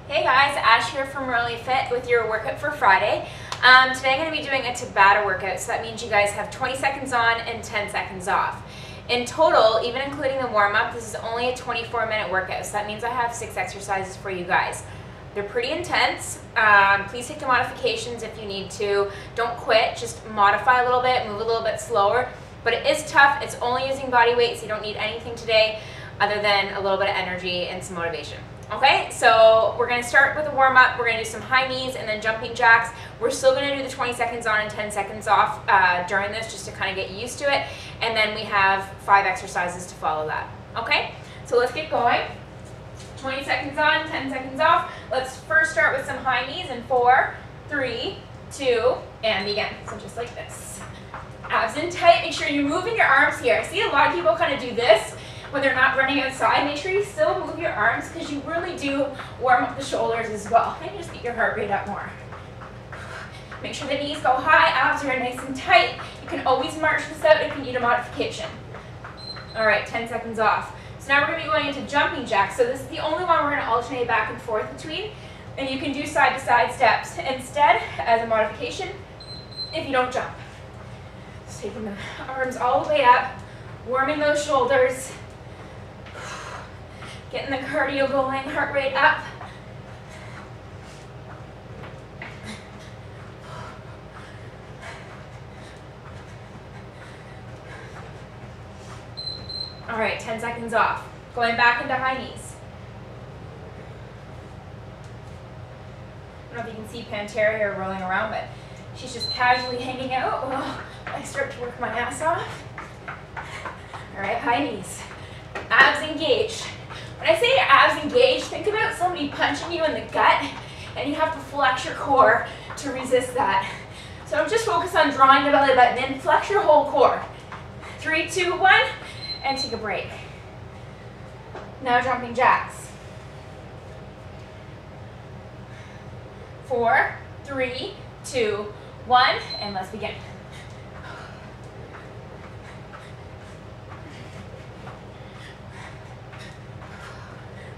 Hey guys, Ash here from Really Fit with your workout for Friday. Today I'm going to be doing a Tabata workout, so that means you guys have 20 seconds on and 10 seconds off. In total, even including the warm-up, this is only a 24-minute workout, so that means I have 6 exercises for you guys. They're pretty intense. Please take the modifications if you need to. Don't quit, just modify a little bit, move a little bit slower. But it is tough. It's only using body weight, so you don't need anything today other than a little bit of energy and some motivation. Okay, so we're going to start with a warm-up. We're going to do some high knees and then jumping jacks. We're still going to do the 20 seconds on and 10 seconds off during this, just to kind of get used to it. And then we have 5 exercises to follow that. Okay, so let's get going. 20 seconds on, 10 seconds off. Let's first start with some high knees in 4, 3, 2, and begin. So just like this. Abs in tight. Make sure you're moving your arms here. I see a lot of people kind of do this when they're not running outside. Make sure you still move your arms because you really do warm up the shoulders as well. And just get your heart rate up more. Make sure the knees go high, abs are nice and tight. You can always march this out if you need a modification. All right, 10 seconds off. So now we're going to be going into jumping jacks. So this is the only one we're going to alternate back and forth between. And you can do side-to-side steps instead as a modification if you don't jump. Just taking the arms all the way up, warming those shoulders. Getting the cardio going, heart rate up. All right, 10 seconds off. Going back into high knees. I don't know if you can see Pantera here rolling around, but she's just casually hanging out. Oh, I start to work my ass off. All right, high knees. Abs engaged. When I say abs engaged, think about somebody punching you in the gut and you have to flex your core to resist that. So I'm just focused on drawing the belly button in, flex your whole core. 3, 2, 1, and take a break. Now jumping jacks. 4, 3, 2, 1, and let's begin.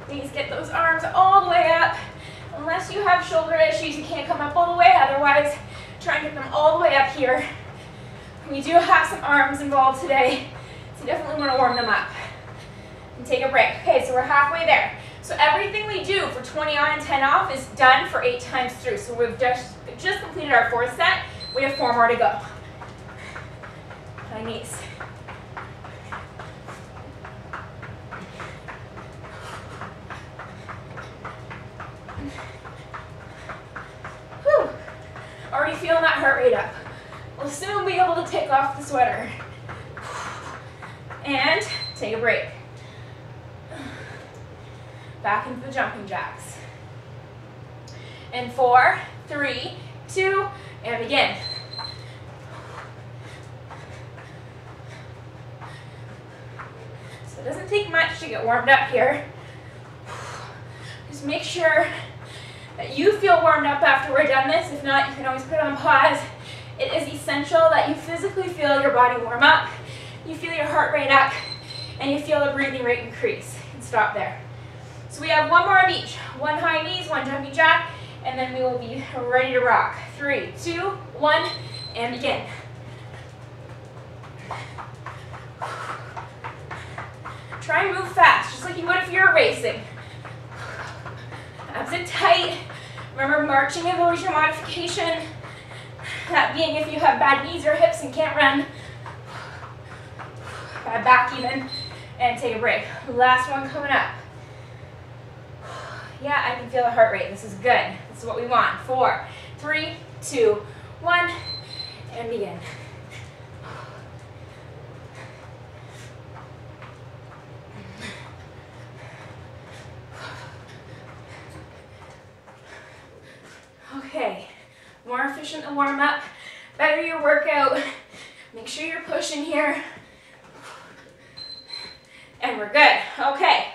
Please get those arms all the way up. Unless you have shoulder issues, you can't come up all the way. Otherwise, try and get them all the way up here. We do have some arms involved today, so you definitely want to warm them up. And take a break. Okay, so we're halfway there. So everything we do for 20 on and 10 off is done for 8 times through. So we've just completed our 4th set. We have 4 more to go. High knees. Whew. Already feeling that heart rate up. We'll soon be able to take off the sweater. And take a break. Back into the jumping jacks. And 4, 3, 2, and begin. So it doesn't take much to get warmed up here. Just make sure that you feel warmed up after we're done this. If not, you can always put it on pause. It is essential that you physically feel your body warm up, you feel your heart rate up, and you feel the breathing rate increase. And stop there. So we have 1 more of each. 1 high knees, 1 jumping jack, and then we will be ready to rock. 3, 2, 1, and begin. Try and move fast, just like you would if you were racing. Abs in tight. Remember, marching is always your modification. That being if you have bad knees or hips and can't run. Bad back even. And take a break. Last one coming up. Yeah, I can feel the heart rate. This is good. This is what we want. 4, 3, 2, 1, and begin. Okay, more efficient to warm up, better your workout. Make sure you're pushing here. And we're good. Okay.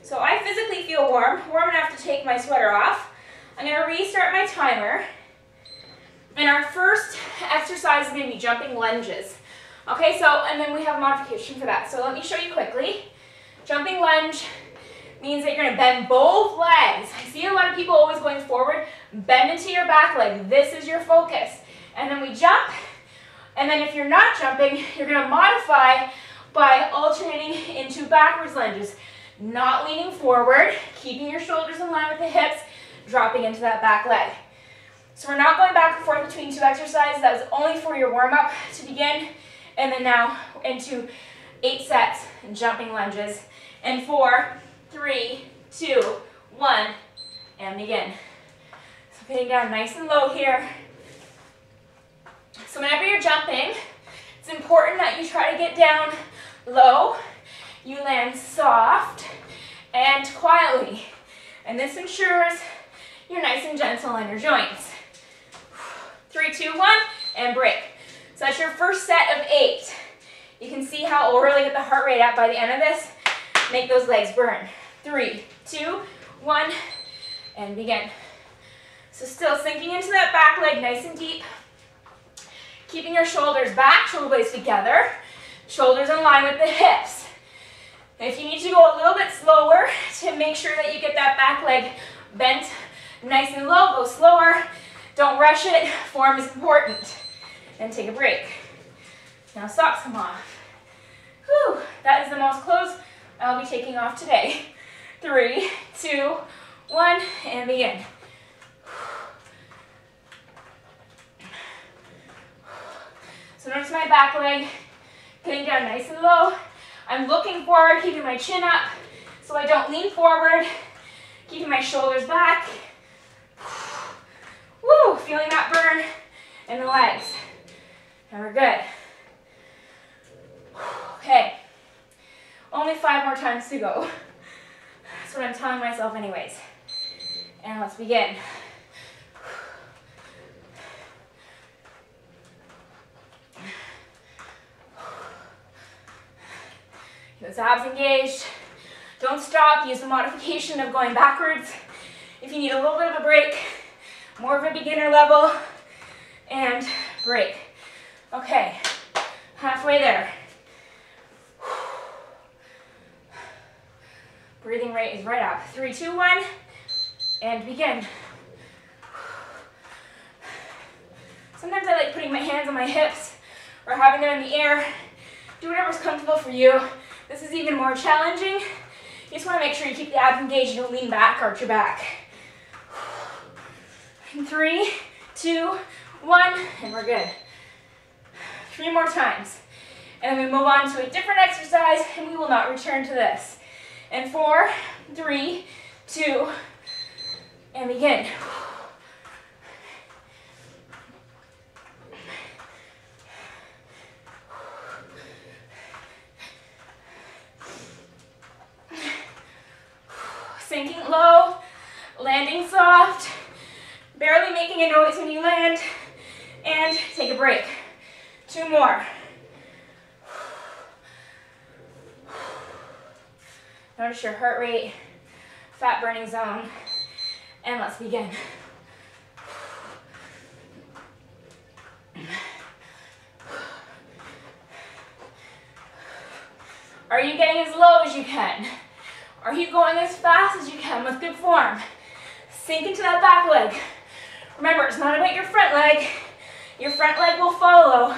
So I physically feel warm enough to take my sweater off. I'm going to restart my timer. And our first exercise is going to be jumping lunges. Okay, so, and then we have a modification for that. So let me show you quickly. Jumping lunge means that you're going to bend both legs. I see see a lot of people always going forward, bend into your back leg. This is your focus. And then we jump. And then if you're not jumping, you're going to modify by alternating into backwards lunges. Not leaning forward, keeping your shoulders in line with the hips, dropping into that back leg. So we're not going back and forth between two exercises. That was only for your warm-up to begin. And then now into 8 sets and jumping lunges. And 4, 3, 2, 1, and begin. So getting down nice and low here. So whenever you're jumping, it's important that you try to get down low. You land soft and quietly. And this ensures you're nice and gentle on your joints. 3, 2, 1, and break. So that's your first set of 8. You can see how we'll really get the heart rate up by the end of this. Make those legs burn. 3, 2, 1, and begin. So still sinking into that back leg nice and deep. Keeping your shoulders back, shoulder blades together. Shoulders in line with the hips. If you need to go a little bit slower to make sure that you get that back leg bent nice and low, go slower. Don't rush it. Form is important. And take a break. Now socks come off. Whew, that is the most clothes I'll be taking off today. 3, 2, 1, and begin. So notice my back leg getting down nice and low. I'm looking forward, keeping my chin up so I don't lean forward, keeping my shoulders back. Woo, feeling that burn in the legs. And we're good. Okay, only 5 more times to go. That's what I'm telling myself anyways. And let's begin. Those abs engaged. Don't stop. Use the modification of going backwards. If you need a little bit of a break, more of a beginner level, and break. Okay, halfway there. Breathing rate is right up. 3, 2, 1, and begin. Sometimes I like putting my hands on my hips or having them in the air. Do whatever's comfortable for you. This is even more challenging. You just want to make sure you keep the abs engaged. You don't lean back, arch your back. 3, 2, 1, and we're good. 3 more times. And then we move on to a different exercise, and we will not return to this. And 4, 3, 2, and begin. Sinking low, landing soft, barely making a noise when you land, and take a break. 2 more. Notice your heart rate, fat burning zone, and let's begin. Are you getting as low as you can? Are you going as fast as you can with good form? Sink into that back leg. Remember, it's not about your front leg. Your front leg will follow.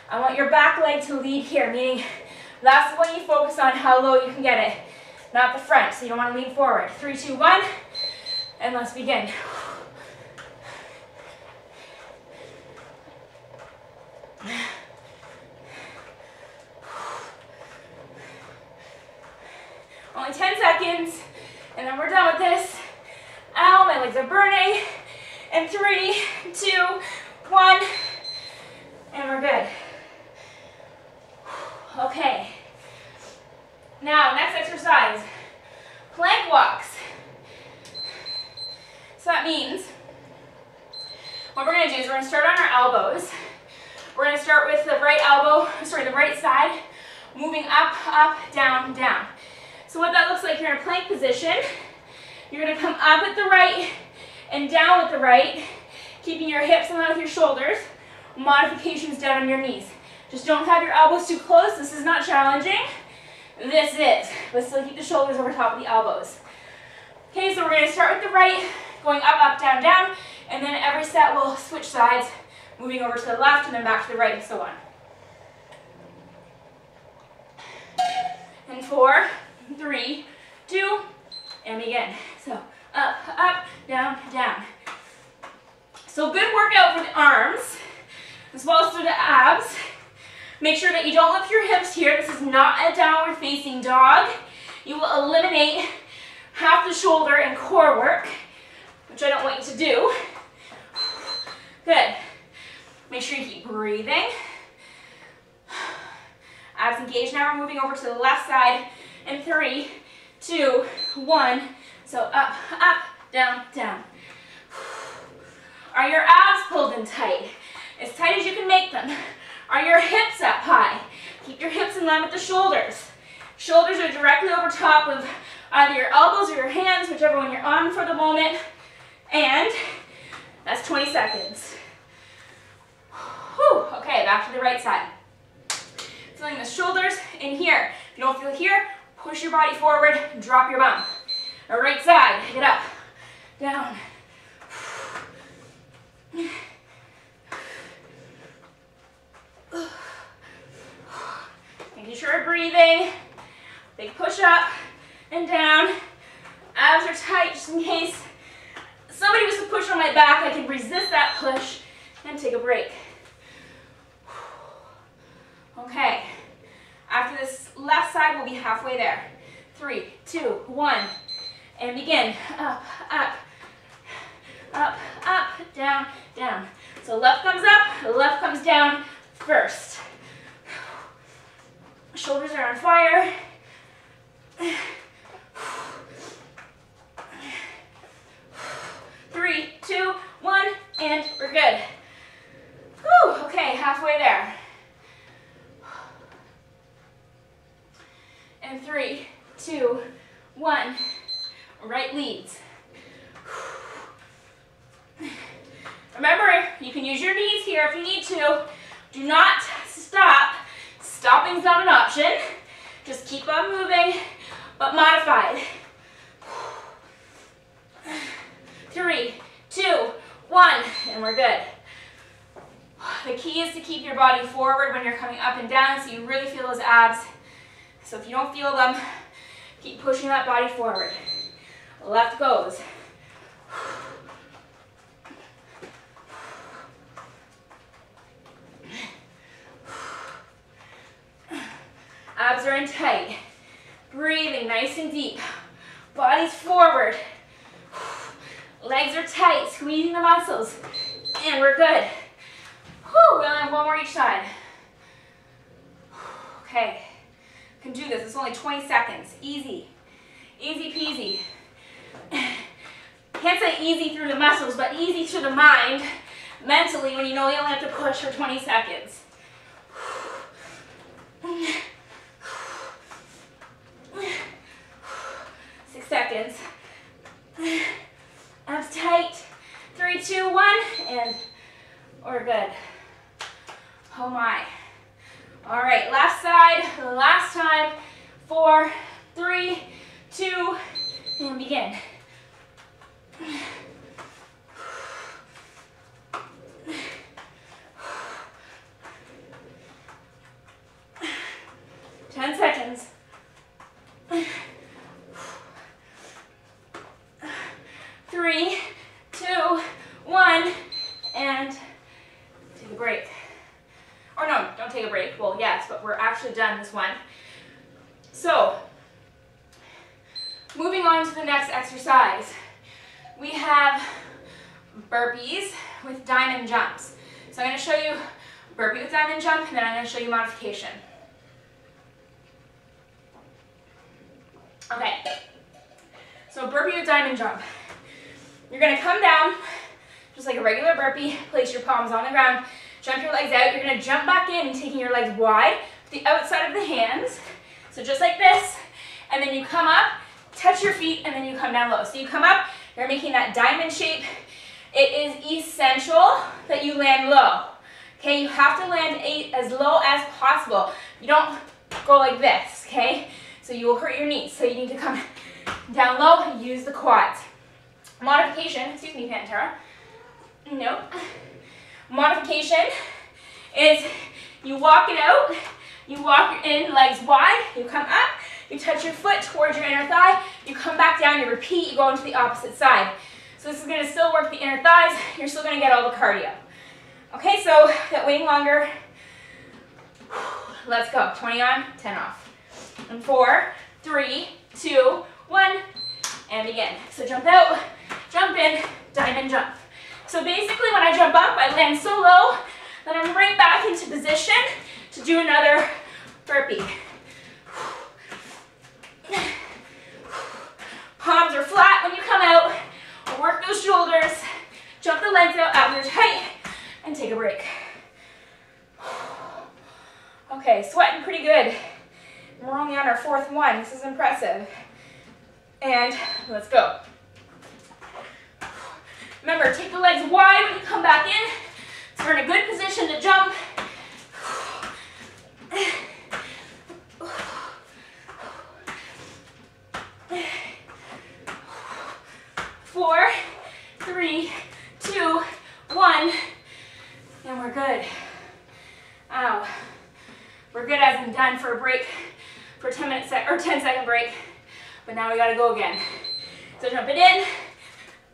I want your back leg to lead here, meaning that's the one you focus on, how low you can get it, not the front, so you don't want to lean forward. 3, 2, 1, and let's begin. Only 10 seconds, and then we're done with this. Ow, my legs are burning. And 3, 2, 1, and we're good. Okay. Now, next exercise, plank walks. So that means what we're going to do is we're going to start on our elbows. We're going to start with the right elbow, sorry, the right side, moving up, up, down, down. So what that looks like, you're in a plank position. You're going to come up with the right and down with the right, keeping your hips in line with your shoulders. Modifications down on your knees. Just don't have your elbows too close. This is not challenging. This is. But still keep the shoulders over top of the elbows. Okay, so we're going to start with the right, going up, up, down, down, and then every set we'll switch sides, moving over to the left and then back to the right and so on. And 4, 3, 2, and begin. So up, up, down, down. So good workout for the arms, as well as for the abs. Make sure that you don't lift your hips here. This is not a downward facing dog. You will eliminate half the shoulder and core work, which I don't want you to do. Good. Make sure you keep breathing. Abs engaged. Now we're moving over to the left side. And 3, 2, 1. So up, up, down, down. Are your abs pulled in tight? As tight as you can make them. Are your hips up high? Keep your hips in line with the shoulders. Shoulders are directly over top of either your elbows or your hands, whichever one you're on for the moment. And that's 20 seconds. Whew. Okay, back to the right side. Feeling the shoulders in here. If you don't feel it here, push your body forward, drop your bum. The right side, get up, down. Making sure you're breathing. Big push up and down. Abs are tight just in case somebody was to push on my back. I can resist that push and take a break. Okay. After this left side, we'll be halfway there. 3, 2, 1. And begin. Up, up, up, up, down, down. So left comes up, left comes down first. Shoulders are on fire. 3, 2, 1, and we're good. Whew, okay, halfway there. And 3, 2, 1, right leads. Remember, you can use your knees here if you need to. Do not stop. Stopping's not an option. Just keep on moving, but modified. 3, 2, 1, and we're good. The key is to keep your body forward when you're coming up and down so you really feel those abs. So if you don't feel them, keep pushing that body forward. Left goes. Abs are in tight. Breathing nice and deep. Body's forward. Legs are tight, squeezing the muscles. And we're good. Whew, we only have one more each side. Okay. Can do this. It's only 20 seconds. Easy. Easy peasy. Can't say easy through the muscles, but easy through the mind. Mentally, when you know you only have to push for 20 seconds. 6 seconds. Abs tight. 3, 2, 1, and we're good. Oh my. All right, left side, last time. 4, 3, 2, and begin. 10 seconds. 3, 2, 1, and take a break. Or no, don't take a break. Well, yes, but we're actually done this one. So, moving on to the next exercise. We have burpees with diamond jumps. So I'm going to show you burpee with diamond jump, and then I'm going to show you modification. Okay, so burpee with diamond jump. You're going to come down, just like a regular burpee, place your palms on the ground, jump your legs out. You're going to jump back in, taking your legs wide, the outside of the hands. So just like this, and then you come up, touch your feet, and then you come down low. So you come up, you're making that diamond shape. It is essential that you land low. Okay, you have to land as low as possible. You don't go like this, okay? So you will hurt your knees. So you need to come Down low, use the quads. Modification, excuse me, Pantera. No. Modification is you walk it out, you walk in legs wide, you come up, you touch your foot towards your inner thigh, you come back down, you repeat, you go into the opposite side. So this is going to still work the inner thighs, you're still going to get all the cardio. Okay, so that waiting longer. Let's go. 20 on, 10 off. And 4, 3, 2, 1, and begin. So jump out, jump in, diamond jump. So basically when I jump up, I land so low that I'm right back into position to do another burpee. Palms are flat when you come out. Work those shoulders. Jump the legs out after tight and take a break. Okay, sweating pretty good. We're only on our 4th one. This is impressive. And let's go. Remember, take the legs wide when you come back in. So we're in a good position to jump. 4, 3, 2, 1, and we're good. Ow. We're good as in done for a break, for a 10-second break, but now we gotta go again. So jump it in,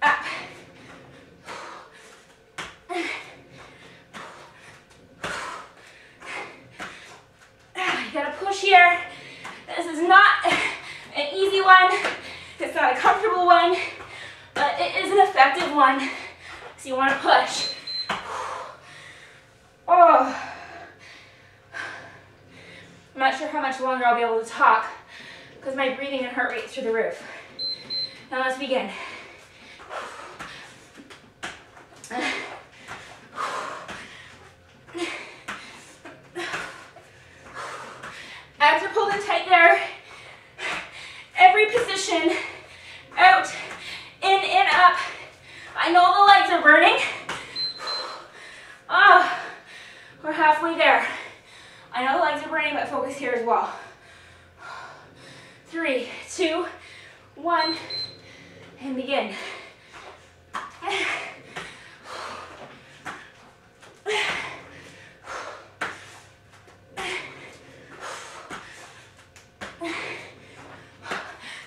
up. You gotta push here. This is not an easy one. It's not a comfortable one, but it is an effective one. So you wanna push. Oh. I'm not sure how much longer I'll be able to talk because my breathing and heart rate's through the roof. Now let's begin. Abs are pulled in tight there. Every position, out, in, up. I know the legs are burning. Ah, we're halfway there. I know the legs are burning, but focus here as well. 3, 2, 1, and begin.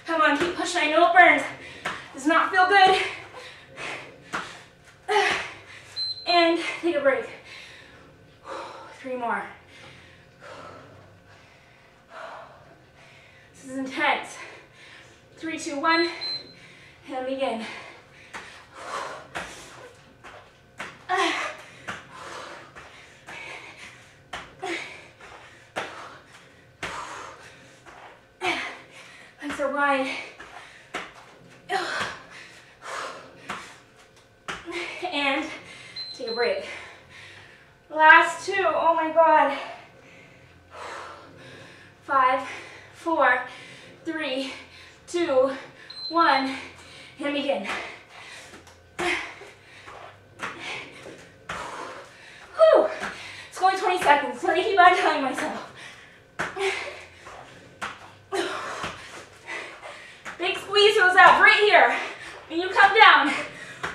Come on, keep pushing. I know it burns. Does not feel good. And take a break. 3 more. This is intense. 3, 2, 1, and begin. Legs are wide. And take a break. Last 2. Oh my God. 5, 4, 3, 2, 1, and begin. Whew. It's only 20 seconds, so I keep on telling myself. Big squeeze those abs right here. When you come down,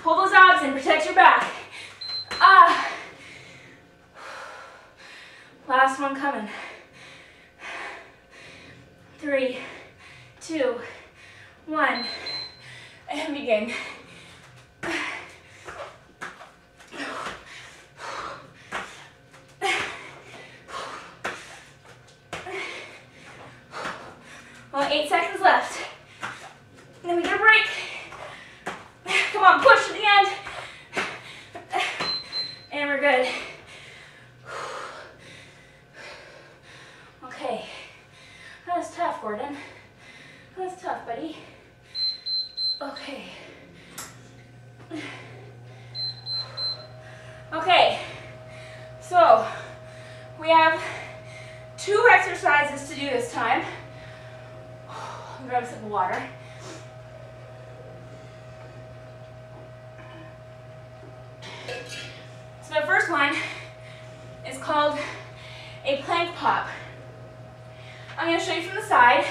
pull those abs in, protect your back. Last one coming. 3, 2, 1, and begin. Well, 8 seconds left. Then we get a break. Come on, push to the end. And we're good. Okay. That was tough, Gordon. That was tough, buddy. Okay. Okay. So, we have 2 exercises to do this time. I'll grab a sip of water. So the first one is called a plank pop. I'm going to show you from the side.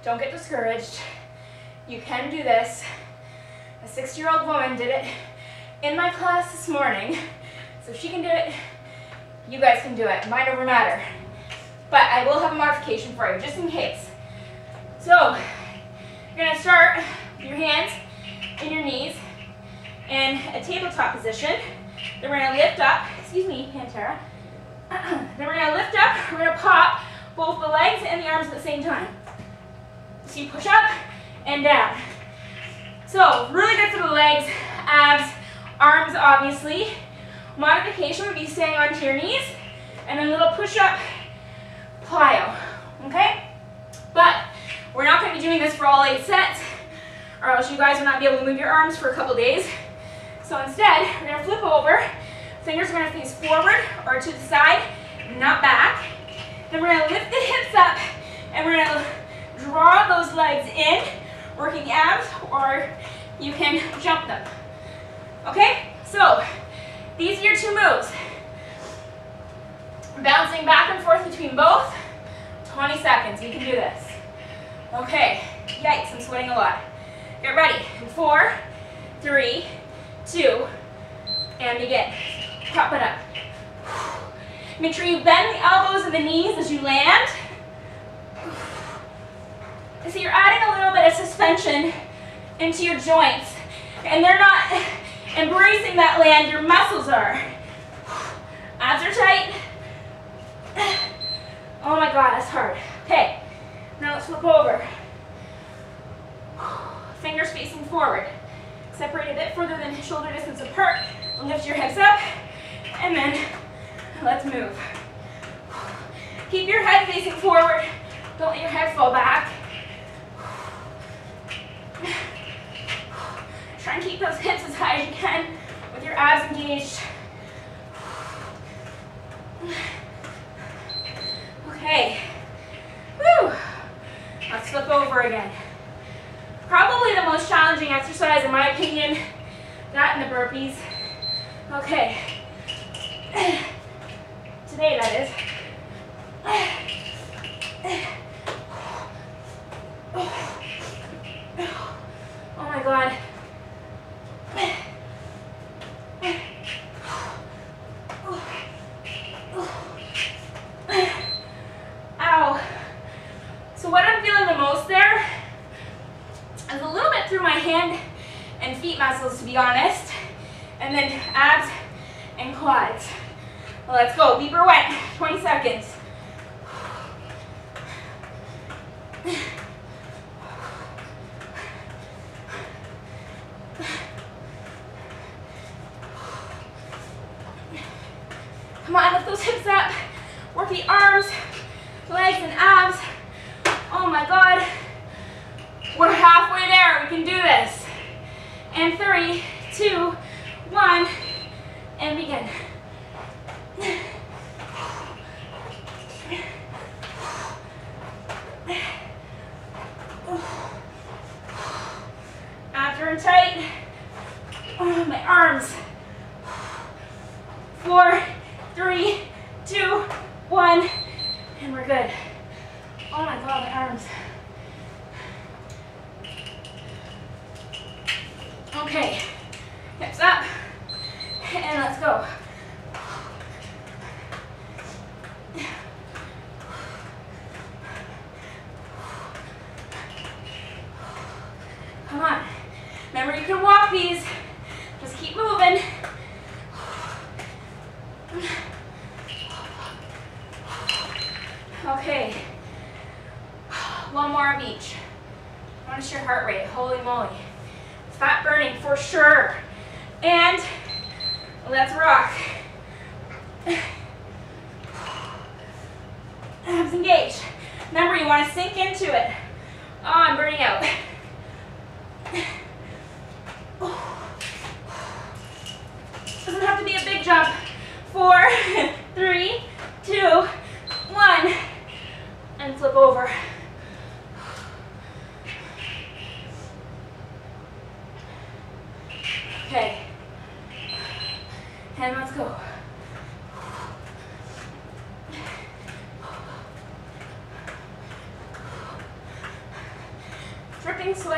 Don't get discouraged. You can do this. A 60-year-old woman did it in my class this morning. So if she can do it, you guys can do it. Mind over matter. But I will have a modification for you, just in case. So, you're going to start with your hands in your knees in a tabletop position. Then we're going to lift up, excuse me, Pantera. Then we're going to lift up, we're going to pop both the legs and the arms at the same time. So you push up and down. So, really good for the legs, abs, arms obviously. Modification would be staying onto your knees and then a little push up, plyo, okay? But we're not going to be doing this for all 8 sets or else you guys will not be able to move your arms for a couple days. So instead, we're going to flip over. Fingers are going to face forward or to the side, not back. Then we're going to lift the hips up and we're going to draw those legs in, working abs, or you can jump them. Okay? So, these are your 2 moves. Bouncing back and forth between both, 20 seconds. You can do this. Okay. Yikes, I'm sweating a lot. Get ready. 4, 3, 2, and begin. Pop it up. Make sure you bend the elbows and the knees as you land. So you're adding a little bit of suspension into your joints. And they're not embracing that land, your muscles are. Abs are tight. Oh my God, that's hard. Okay, now let's flip over. Fingers facing forward. Separate a bit further than shoulder distance apart. Lift your hips up, and then let's move. Keep your head facing forward. Don't let your head fall back. Try and keep those hips as high as you can with your abs engaged. Okay. Whew. Let's flip over again. Probably the most challenging exercise in my opinion, that and the burpees. Okay. Today, that is. Oh my God. Ow. So what I'm feeling the most there is a little bit through my hand and feet muscles, to be honest, and then abs and quads. Well, let's go. Deep or wet. 20 seconds. Come on, lift those hips up. Work the arms, legs, and abs. Oh my God. We're halfway there. We can do this. And 3, 2, 1, and begin. Abs are tight. Oh, my arms. 4, 3, 2, 1, and we're good. Oh my God, my arms. Okay, hips up, and let's go. Come on. Remember, you can walk these. Just keep moving. Okay. One more of each. Notice your heart rate. Holy moly. Fat burning for sure. And let's rock. Abs engaged. Remember, you want to sink into it. Oh, I'm burning out. Doesn't have to be a big jump. 4, 3, 2, 1, and flip over. Okay, and let's go.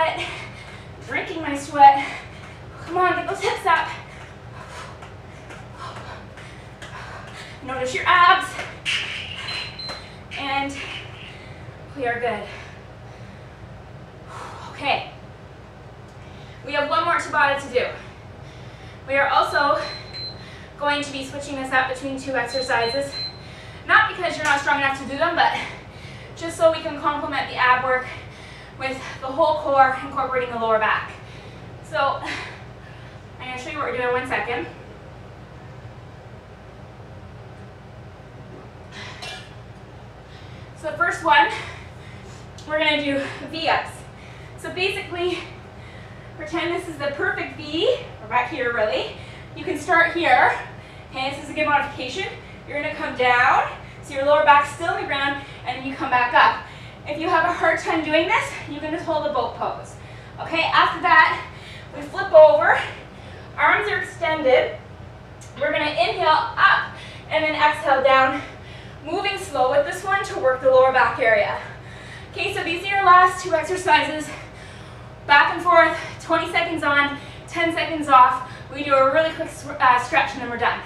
sweat, drinking my sweat. Come on, get those hips up. Notice your abs. And we are good. Okay. We have one more Tabata to do. We are also going to be switching this up between two exercises. Not because you're not strong enough to do them, but just so we can complement the ab work with the whole core, incorporating the lower back. So I'm going to show you what we're doing in 1 second. So the first one, we're going to do V-ups. So basically, pretend this is the perfect V, or back here really. You can start here. Okay, this is a good modification. You're going to come down, so your lower back's still on the ground, and then you come back up. If you have a hard time doing this, you can just hold the boat pose. Okay, after that, we flip over, arms are extended. We're going to inhale up, and then exhale down, moving slow with this one to work the lower back area. Okay, so these are your last two exercises. Back and forth, 20 seconds on, 10 seconds off. We do a really quick stretch and then we're done.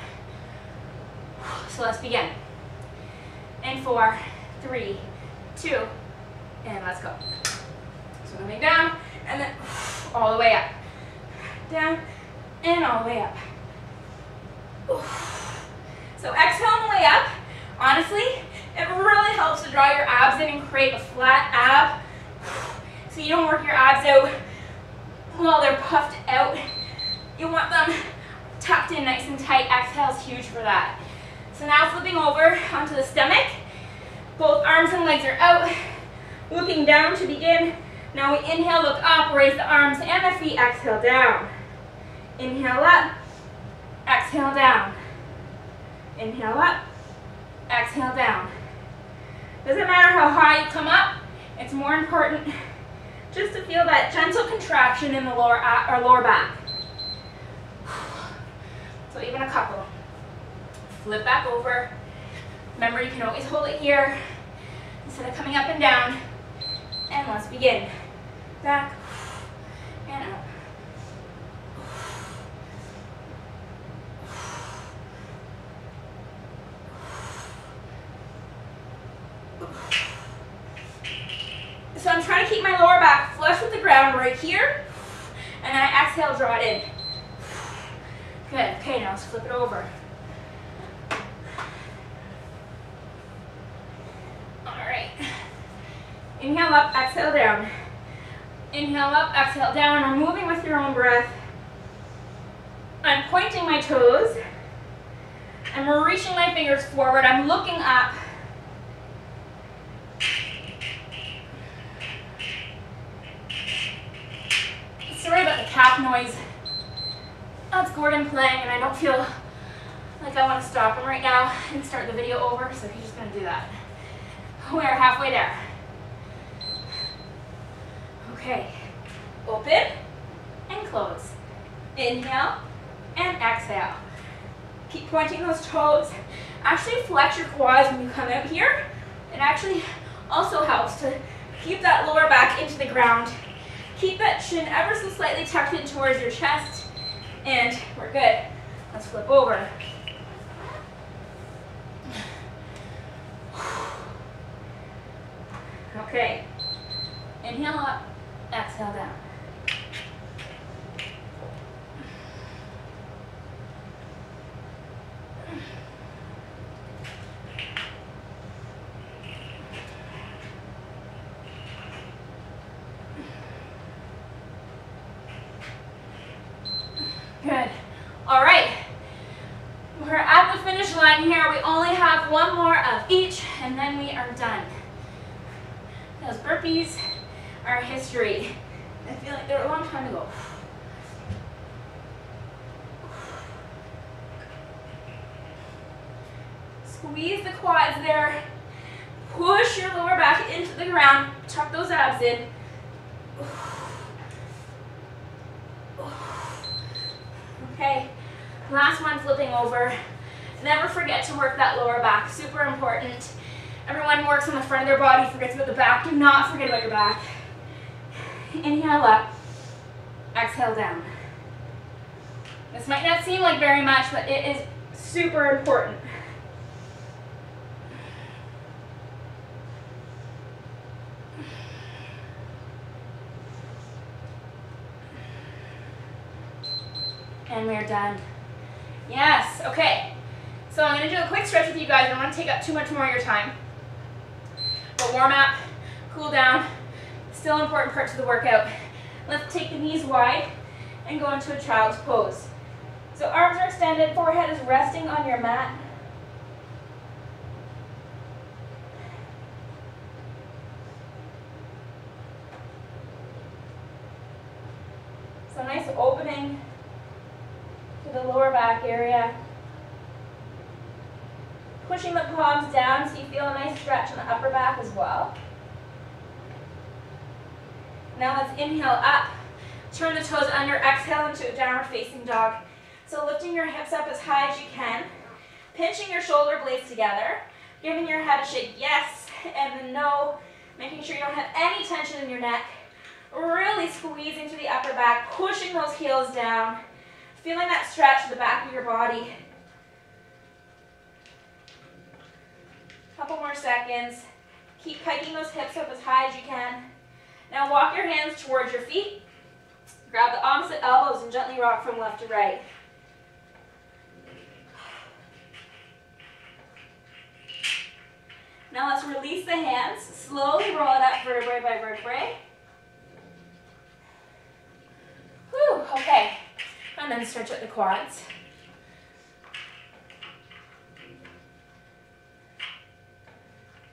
So let's begin. In 4, 3, 2, and let's go. So coming down, and then all the way up. Down, and all the way up. So exhale on the way up. Honestly, it really helps to draw your abs in and create a flat ab. So you don't work your abs out while they're puffed out. You want them tucked in nice and tight. Exhale is huge for that. So now flipping over onto the stomach. Both arms and legs are out. Looking down to begin. Now we inhale, look up, raise the arms and the feet. Exhale down. Inhale up. Exhale down. Inhale up. Exhale down. Doesn't matter how high you come up. It's more important just to feel that gentle contraction in the lower back. So even a couple. Flip back over. Remember, you can always hold it here instead of coming up and down. And let's begin. Back and up. So I'm trying to keep my lower back flush with the ground right here, and then I exhale, draw it in. Good. Okay, now let's flip it over. All right. Inhale up, exhale down. Inhale up, exhale down. I'm moving with your own breath. I'm pointing my toes. I'm reaching my fingers forward. I'm looking up. Sorry about the calf noise. That's Gordon playing, and I don't feel like I want to stop him right now and start the video over, so he's just going to do that. We're halfway there. Okay. Open and close. Inhale and exhale. Keep pointing those toes. Actually flex your quads when you come out here. It actually also helps to keep that lower back into the ground. Keep that chin ever so slightly tucked in towards your chest. And we're good. Let's flip over. Okay. Inhale up, exhale down. Good. All right. We're at the finish line here. We only have one more of each, and then we are done. Those burpees are history. I feel like they were a long time ago. Squeeze the quads there. Push your lower back into the ground. Tuck those abs in. Okay, last one, flipping over. Never forget to work that lower back, super important. Everyone works on the front of their body, forgets about the back. Do not forget about your back. Inhale up, exhale down. This might not seem like very much, but it is super important. And we're done. Yes, okay. So I'm going to do a quick stretch with you guys. I don't want to take up too much more of your time. But warm up, cool down, still important part to the workout. Let's take the knees wide and go into a child's pose. So arms are extended, forehead is resting on your mat. So nice opening to the lower back area. Pushing the palms down so you feel a nice stretch in the upper back as well. Now let's inhale up, turn the toes under, exhale into a downward facing dog. So lifting your hips up as high as you can, pinching your shoulder blades together, giving your head a shake yes and then no, making sure you don't have any tension in your neck, really squeezing to the upper back, pushing those heels down, feeling that stretch to the back of your body. Couple more seconds. Keep hiking those hips up as high as you can. Now walk your hands towards your feet. Grab the opposite elbows and gently rock from left to right. Now let's release the hands. Slowly roll it up vertebrae by vertebrae. Whew, okay. And then stretch out the quads.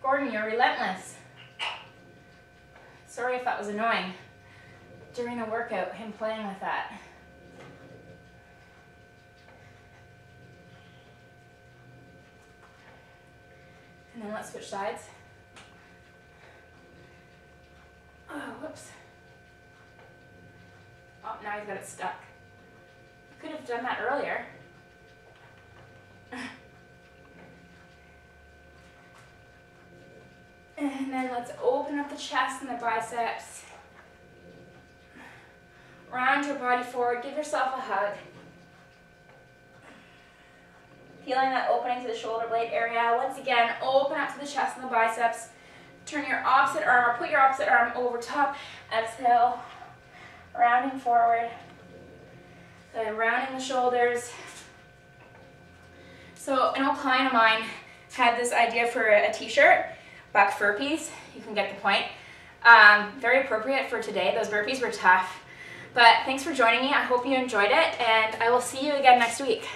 Gordon, you're relentless. Sorry if that was annoying during the workout, him playing with that. And then let's switch sides. Oh, whoops. Oh, now he's got it stuck. Could have done that earlier. And then let's open up the chest and the biceps. Round your body forward, give yourself a hug. Feeling that opening to the shoulder blade area. Once again, open up to the chest and the biceps. Turn your opposite arm or put your opposite arm over top. Exhale, rounding forward. Then rounding the shoulders. So an old client of mine had this idea for a t-shirt, buck burpees. You can get the point. Very appropriate for today. Those burpees were tough. But thanks for joining me. I hope you enjoyed it, and I will see you again next week.